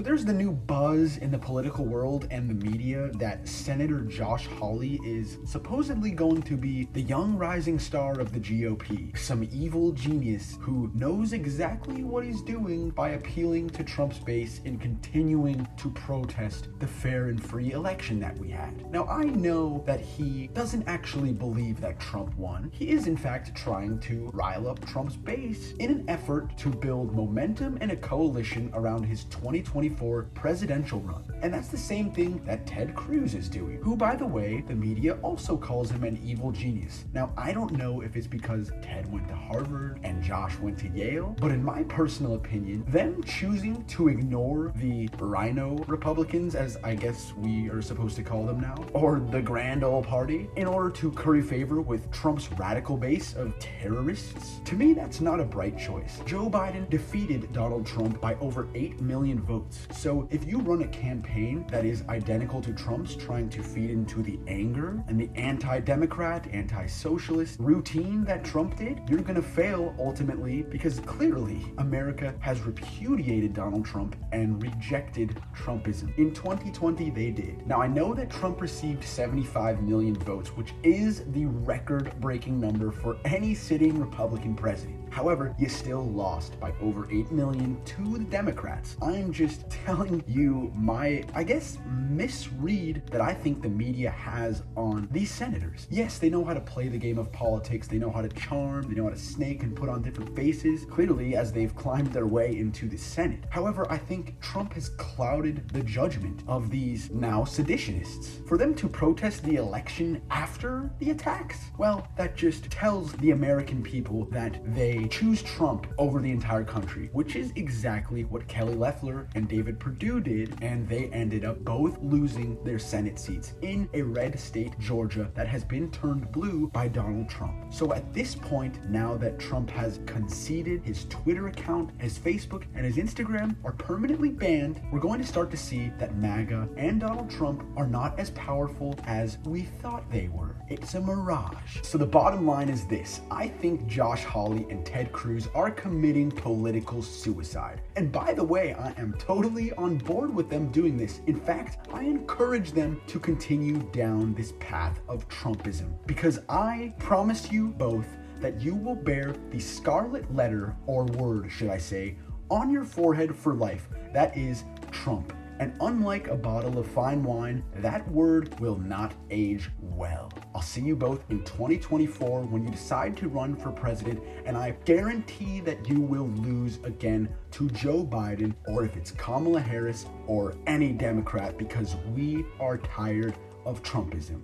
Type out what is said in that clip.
So there's the new buzz in the political world and the media that Senator Josh Hawley is supposedly going to be the young rising star of the GOP, some evil genius who knows exactly what he's doing by appealing to Trump's base and continuing to protest the fair and free election that we had. Now, I know that he doesn't actually believe that Trump won. He is in fact trying to rile up Trump's base in an effort to build momentum and a coalition around his 2024 presidential run. And that's the same thing that Ted Cruz is doing, who, by the way, the media also calls him an evil genius. Now, I don't know if it's because Ted went to Harvard and Josh went to Yale, but in my personal opinion, them choosing to ignore the RINO Republicans, as I guess we are supposed to call them now, or the Grand Ole Party, in order to curry favor with Trump's radical base of terrorists, to me, that's not a bright choice. Joe Biden defeated Donald Trump by over 8 million votes. So if you run a campaign that is identical to Trump's, trying to feed into the anger and the anti-democrat, anti-socialist routine that Trump did, you're gonna fail ultimately, because clearly America has repudiated Donald Trump and rejected Trumpism. In 2020, they did. Now, I know that Trump received 75 million votes, which is the record-breaking number for any sitting Republican president. However, you still lost by over 8 million to the Democrats. I'm just telling you my, I guess, misread that I think the media has on these senators. Yes, they know how to play the game of politics. They know how to charm. They know how to snake and put on different faces, clearly, as they've climbed their way into the Senate. However, I think Trump has clouded the judgment of these now seditionists. For them to protest the election after the attacks, well, that just tells the American people that they choose Trump over the entire country, which is exactly what Kelly Loeffler and David Perdue did, and they ended up both losing their Senate seats in a red state, Georgia, that has been turned blue by Donald Trump. So at this point, now that Trump has conceded, his Twitter account, his Facebook, and his Instagram are permanently banned, we're going to start to see that MAGA and Donald Trump are not as powerful as we thought they were. It's a mirage. So the bottom line is this: I think Josh Hawley and Ted Cruz are committing political suicide. And by the way, I am totally on board with them doing this. In fact, I encourage them to continue down this path of Trumpism, because I promise you both that you will bear the scarlet letter, or word, should I say, on your forehead for life. That is Trump. And unlike a bottle of fine wine, that word will not age well. I'll see you both in 2024 when you decide to run for president, and I guarantee that you will lose again to Joe Biden, or if it's Kamala Harris or any Democrat, because we are tired of Trumpism.